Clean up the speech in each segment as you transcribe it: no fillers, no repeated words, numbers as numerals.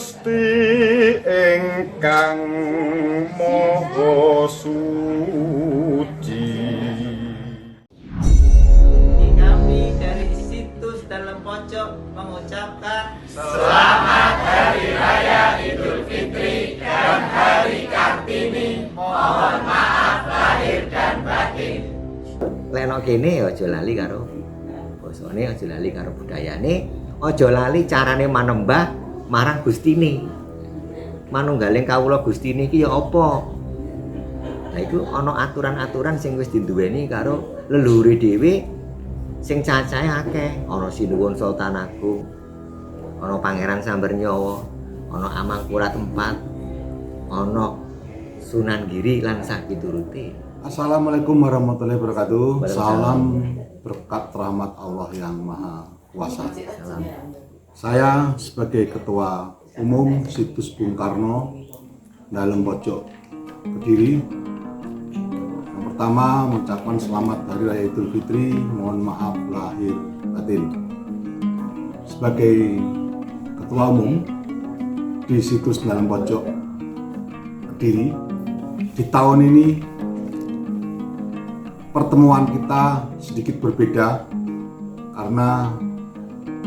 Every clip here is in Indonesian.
Gusti ingkang Maha Suci. Kami dari situs Dalam Pojok mengucapkan Selamat Hari Raya Idul Fitri dan Hari Kartini. Mohon maaf lahir dan batin. Lenok kene aja lali karo basane, aja lali karo budayane, aja lali carane manembah marang Gustine. Manunggaling kawula Gustine iki ya apa? Nah iku ana aturan-aturan sing wis diduweni karo leluhure dhewe sing cacahe akeh. Ana Sinuwun Sultan Agung, ana Pangeran Sambernyawa, ana Amangkurat IV, ana Sunan Giri lan sakiturute. Assalamualaikum warahmatullahi wabarakatuh. Salam Salam berkat rahmat Allah yang Maha Kuasa. Salam. Saya sebagai Ketua Umum Situs Bung Karno Dalam Pojok Kediri, yang pertama mengucapkan selamat Hari Raya Idul Fitri. Mohon maaf lahir batin. Sebagai Ketua Umum di Situs Dalam Pojok Kediri, di tahun ini pertemuan kita sedikit berbeda karena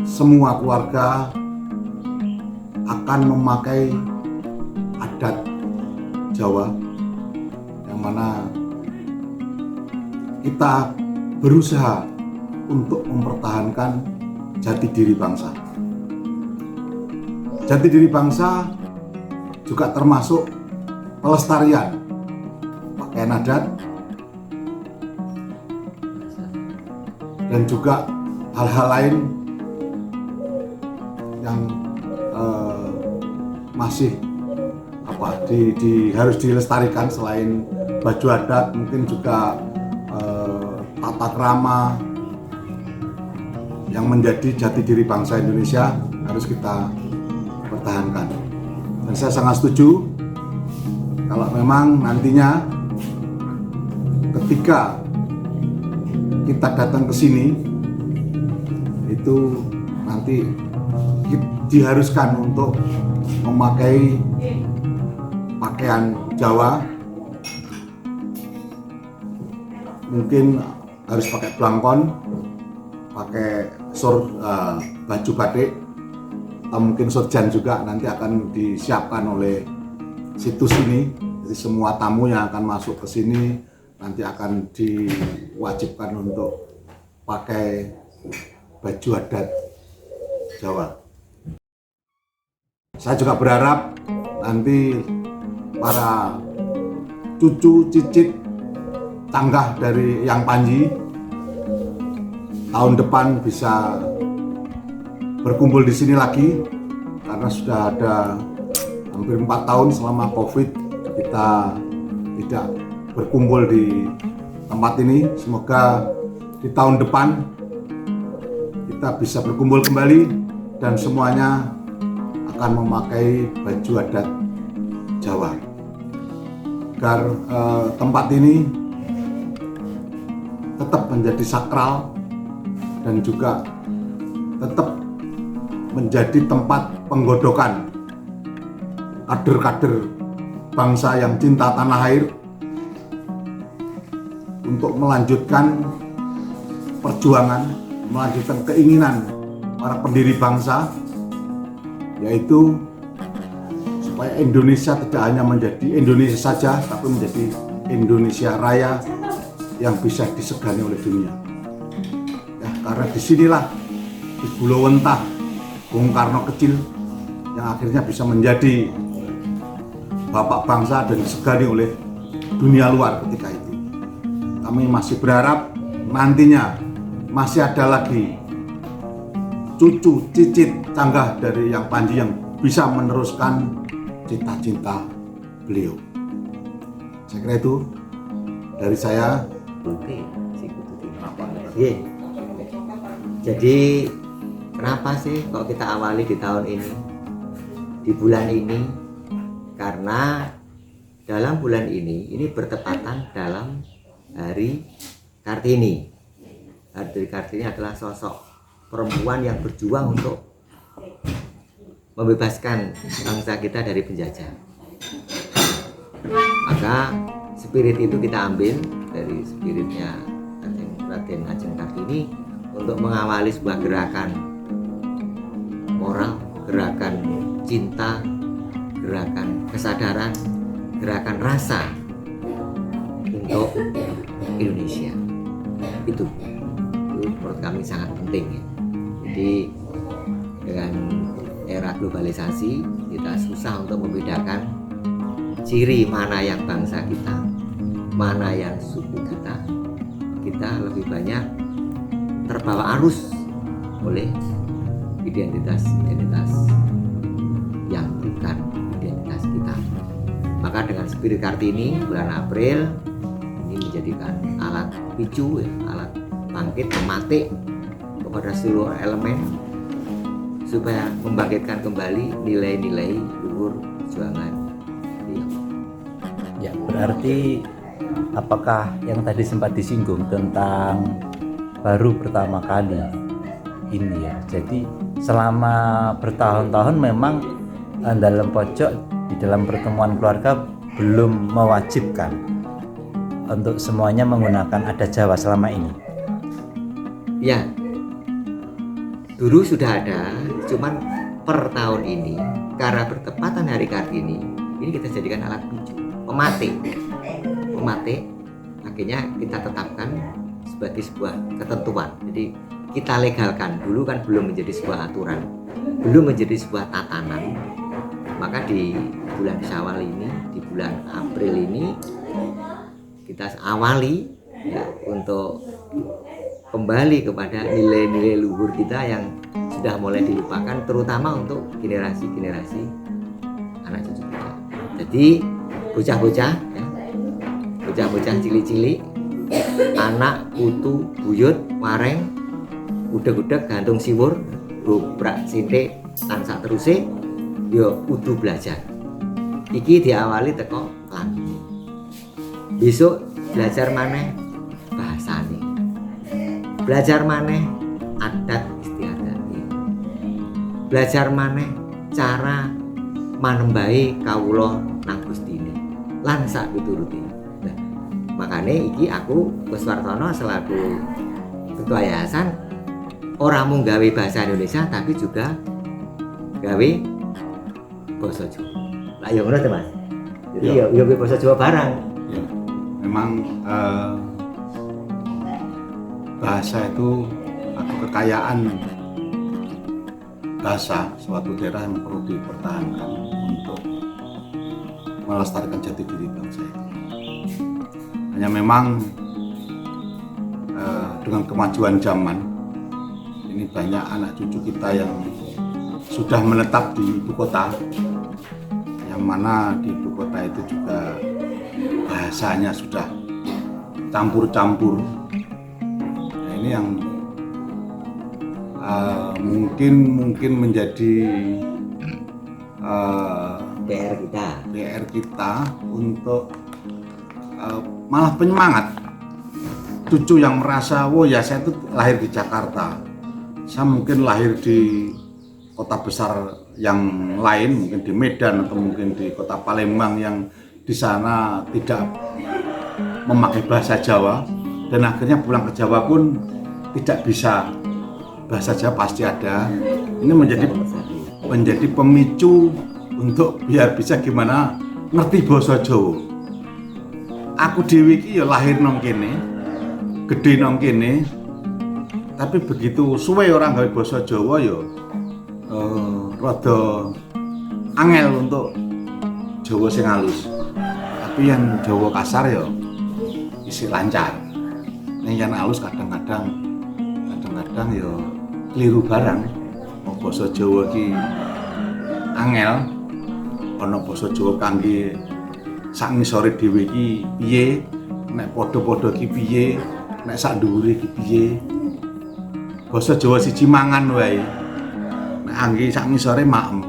semua keluarga akan memakai adat Jawa, yang mana kita berusaha untuk mempertahankan jati diri bangsa. Jati diri bangsa juga termasuk pelestarian pakaian adat dan juga hal-hal lain yang masih harus dilestarikan. Selain baju adat, mungkin juga tata krama yang menjadi jati diri bangsa Indonesia harus kita pertahankan. Dan saya sangat setuju kalau memang nantinya ketika kita datang ke sini itu nanti diharuskan untuk memakai pakaian Jawa, mungkin harus pakai blangkon, pakai baju batik, atau mungkin sorjan juga nanti akan disiapkan oleh situs ini. Jadi semua tamu yang akan masuk ke sini nanti akan diwajibkan untuk pakai baju adat Jawa. Saya juga berharap nanti para cucu cicit canggah dari Yang Panji tahun depan bisa berkumpul di sini lagi, karena sudah ada hampir 4 tahun selama COVID kita tidak berkumpul di tempat ini. Semoga di tahun depan kita bisa berkumpul kembali dan semuanya akan memakai baju adat Jawa, agar tempat ini tetap menjadi sakral dan juga tetap menjadi tempat penggodokan kader-kader bangsa yang cinta tanah air untuk melanjutkan perjuangan, melanjutkan keinginan para pendiri bangsa, yaitu supaya Indonesia tidak hanya menjadi Indonesia saja, tapi menjadi Indonesia Raya yang bisa disegani oleh dunia. Ya, karena disinilah di Pulau Wentah, Bung Karno kecil yang akhirnya bisa menjadi bapak bangsa dan disegani oleh dunia luar ketika itu. Kami masih berharap nantinya masih ada lagi cucu cicit canggah dari Yang Panji yang bisa meneruskan cita-cita beliau. Saya kira itu dari saya. Jadi kenapa sih kok kita awali di tahun ini, di bulan ini? Karena dalam bulan ini bertepatan dalam Hari Kartini. Hari Kartini adalah sosok perempuan yang berjuang untuk membebaskan bangsa kita dari penjajah. Maka spirit itu kita ambil dari spiritnya Raden Ajeng Kartini untuk mengawali sebuah gerakan moral, gerakan cinta, gerakan kesadaran, gerakan rasa untuk Indonesia. Itu menurut kami sangat penting ya. Jadi dengan era globalisasi kita susah untuk membedakan ciri mana yang bangsa kita, mana yang suku kita. Kita lebih banyak terbawa arus oleh identitas yang bukan identitas kita. Maka dengan spirit Kartini bulan April ini menjadikan alat picu ya, alat bangkit pematik kepada seluruh elemen supaya membangkitkan kembali nilai-nilai luhur perjuangan. Ya, berarti apakah yang tadi sempat disinggung tentang baru pertama kali ini ya. Jadi selama bertahun-tahun memang dalam pojok di dalam pertemuan keluarga belum mewajibkan untuk semuanya menggunakan adat Jawa selama ini. Ya, dulu sudah ada, cuman per tahun ini karena bertepatan Hari Kartini ini kita jadikan alat picu pematik, akhirnya kita tetapkan sebagai sebuah ketentuan. Jadi kita legalkan, dulu kan belum menjadi sebuah aturan, belum menjadi sebuah tatanan. Maka di bulan Syawal ini, di bulan April ini kita awali ya, untuk kembali kepada nilai-nilai luhur kita yang sudah mulai dilupakan, terutama untuk generasi-generasi anak cucu kita. Jadi bocah-bocah ya, bocah-bocah cilik-cilik, anak, putu, buyut, wareng, udeg-udeg, gantung siwur, dobrak sintik, tansah teruse, yo kudu belajar. Iki diawali teko klambi. Besok belajar maneh bahasane. Belajar maneh adat istiadat. Belajar maneh cara manembahi kawula nang Gustine lan sak pituruti. Nah, makane iki aku Kuswartono selaku ketua yayasan ora mung gawe bahasa Indonesia tapi juga gawe basa Jawa. Lah ya ngono to Mas. Jadi ya gawe basa Jawa barang. Ya, memang bahasa itu atau kekayaan bahasa suatu daerah yang perlu dipertahankan untuk melestarikan jati diri bangsa itu. Hanya memang dengan kemajuan zaman ini banyak anak cucu kita yang sudah menetap di ibu kota, yang mana di ibu kota itu juga bahasanya sudah campur-campur. Nah, ini yang mungkin menjadi PR kita untuk malah penyemangat cucu yang merasa, oh ya saya itu lahir di Jakarta, saya mungkin lahir di kota besar yang lain, mungkin di Medan atau mungkin di kota Palembang yang di sana tidak memakai bahasa Jawa, dan akhirnya pulang ke Jawa pun tidak bisa bahasa Jawa pasti ada. Ini menjadi pemicu untuk biar bisa gimana ngerti bahasa Jawa. Aku dhewe iki ya lahir nang kene, gede nang kene, tapi begitu suwe orang gawe basa Jawa ya rada angel untuk Jawa sing halus. Tapi yang Jawa kasar ya isi lancar. Ning yang halus kadang-kadang ya keliru barang. Mau basa Jawa ki angel, ana basa Jawa kangge sak ngisore dhewe iki piye, nek padha-padha ki piye, nek sak dhuwure ki piye. Basa Jawa siji mangan wae. Nek angge sak ngisore maem.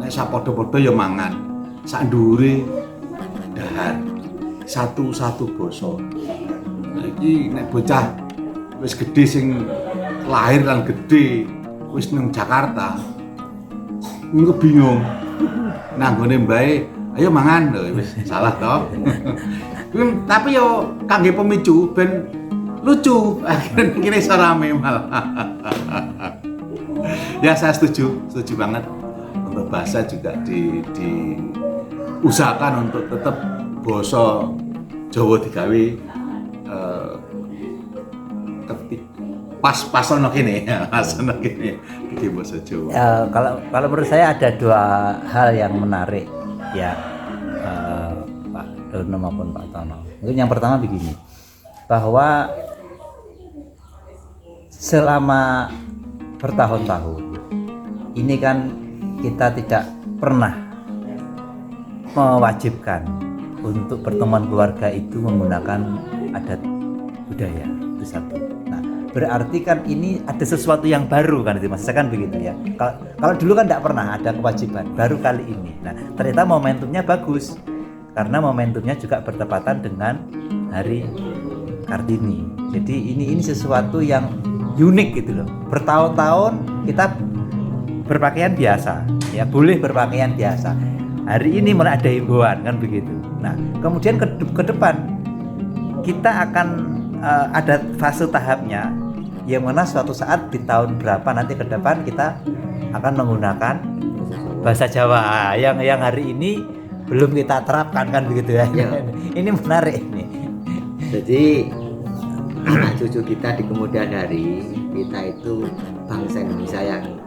Nek sak padha-padha ya mangan. Sak dhuwure dahar. Satu-satu basa. Nah iki nek bocah wis gedhe sing lahir lan gedhe wis nang Jakarta. engko bingung. Nanggone mbae, ayo mangan lho wis salah toh. Tapi yo kangge pemicu ben lucu. Akhirnya kene iso rame malah. Ya saya setuju banget. Untuk bahasa juga diusahakan untuk tetap basa Jawa digawe pas-pasan kene, pasan kene iki basa Jawa. Kalau menurut saya ada dua hal yang menarik ya, Pak Dono maupun Pak Tono. Mungkin yang pertama begini, bahwa selama bertahun-tahun ini kan kita tidak pernah mewajibkan untuk pertemuan keluarga itu menggunakan adat budaya, itu satu. Nah, berarti kan ini ada sesuatu yang baru kan itu Mas, kan begitu ya. Kalau dulu kan tidak pernah ada kewajiban, baru kali ini. Nah, ternyata momentumnya bagus karena momentumnya juga bertepatan dengan Hari Kartini. Jadi ini sesuatu yang unik gitu loh. Bertahun-tahun kita berpakaian biasa, ya boleh berpakaian biasa. Hari ini mulai ada himbauan kan begitu. Nah, kemudian ke depan kita akan ada fase tahapnya, yang mana suatu saat di tahun berapa nanti ke depan kita akan menggunakan bahasa Jawa yang hari ini belum kita terapkan kan begitu ya. Ini menarik ini. Jadi anak cucu kita di kemudian hari, kita itu bangsa Indonesia yang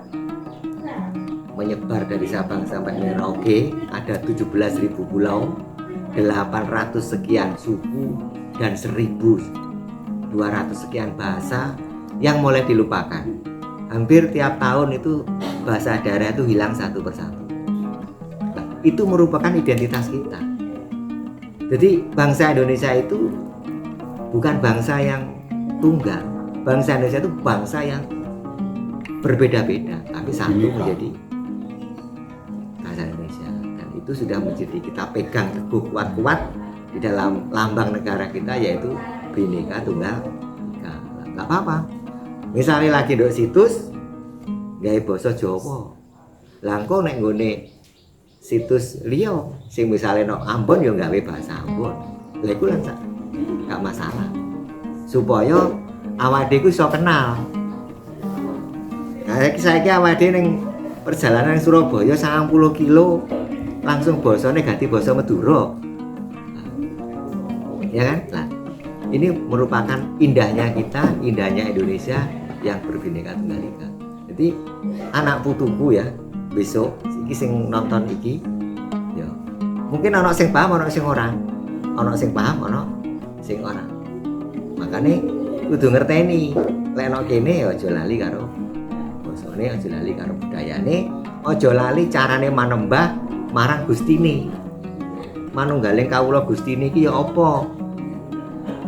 menyebar dari Sabang sampai Merauke, ada 17.000 pulau, 800 sekian suku dan 1.200 sekian bahasa yang mulai dilupakan. Hampir tiap tahun itu bahasa daerah itu hilang satu persatu. Nah, itu merupakan identitas kita. Jadi bangsa Indonesia itu bukan bangsa yang tunggal. Bangsa Indonesia itu bangsa yang berbeda-beda, tapi satu menjadi bahasa Indonesia. Dan itu sudah menjadi kita pegang teguh kuat-kuat di dalam lambang negara kita, yaitu Bhinneka Tunggal Ika. Nggak apa-apa. Misalnya lagi nduk situs gawe basa Jawa. Lah engko nek nggone situs liya sing misale nang Ambon ya gawe bahasa Ambon. Lah iku lan gak masalah. Supaya awake iku iso kenal. Nah, saiki awake ning perjalanan Surabaya 90 kilo langsung basane ganti basa Madura. Ya kan? Nah, ini merupakan indahnya kita, indahnya Indonesia yang berbhinneka tunggal ika. Jadi anak putuku ya besok iki sing nonton iki ya mungkin ana sing paham, ana sing ora. Ana sing paham, ana sing ora. Makane kudu ngerteni lek nek kene ya aja lali karo basane, aja lali karo budayane, aja lali carane manembah marang Gustine. Manunggaling kawula Gustine iki ya apa?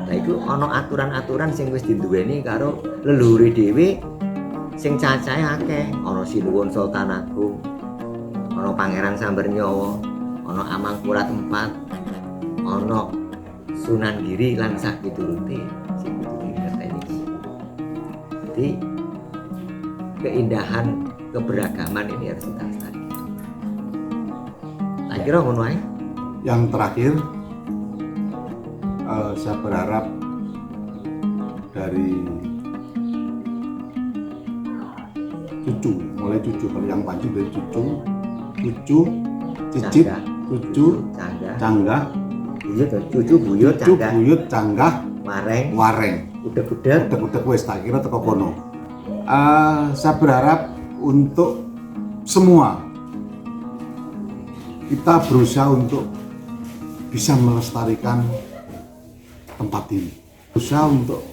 Lah iku ana aturan-aturan sing wis diduweni karo leluhure dhewe sing cacahe akeh. Ana Sinuwun Sultan Agung, ana Pangeran Sambernyawa, ana Amangkurat IV, ana Sunan Giri lan sak piturute sing kudu dingerteni. Jadi keindahan keberagaman ini harus kita lestarikan. Tak kira ngono ae. Yang terakhir, saya berharap dari cucu, mulai cucu, kalau yang pancing dari cucu, cicit, cucu, canggah, cucu buyut, canggah, wareng, udek wis tak kira teko kono. Saya berharap untuk semua kita berusaha untuk bisa melestarikan tempat ini, berusaha untuk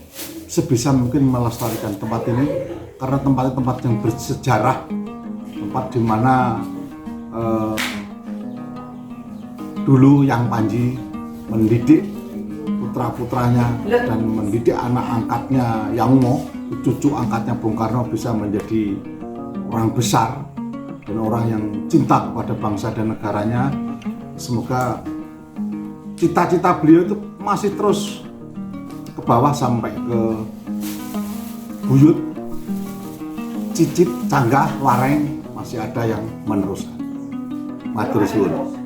sebisa mungkin melestarikan tempat ini karena tempatnya tempat yang bersejarah, tempat di mana dulu Yang Panji mendidik putra-putranya dan mendidik anak angkatnya Yang Mo, cucu angkatnya Bung Karno bisa menjadi orang besar dan orang yang cinta kepada bangsa dan negaranya. Semoga cita-cita beliau itu masih terus ke bawah sampai ke buyut, cicit, canggah, wareng, masih ada yang meneruskan. Matur suwun.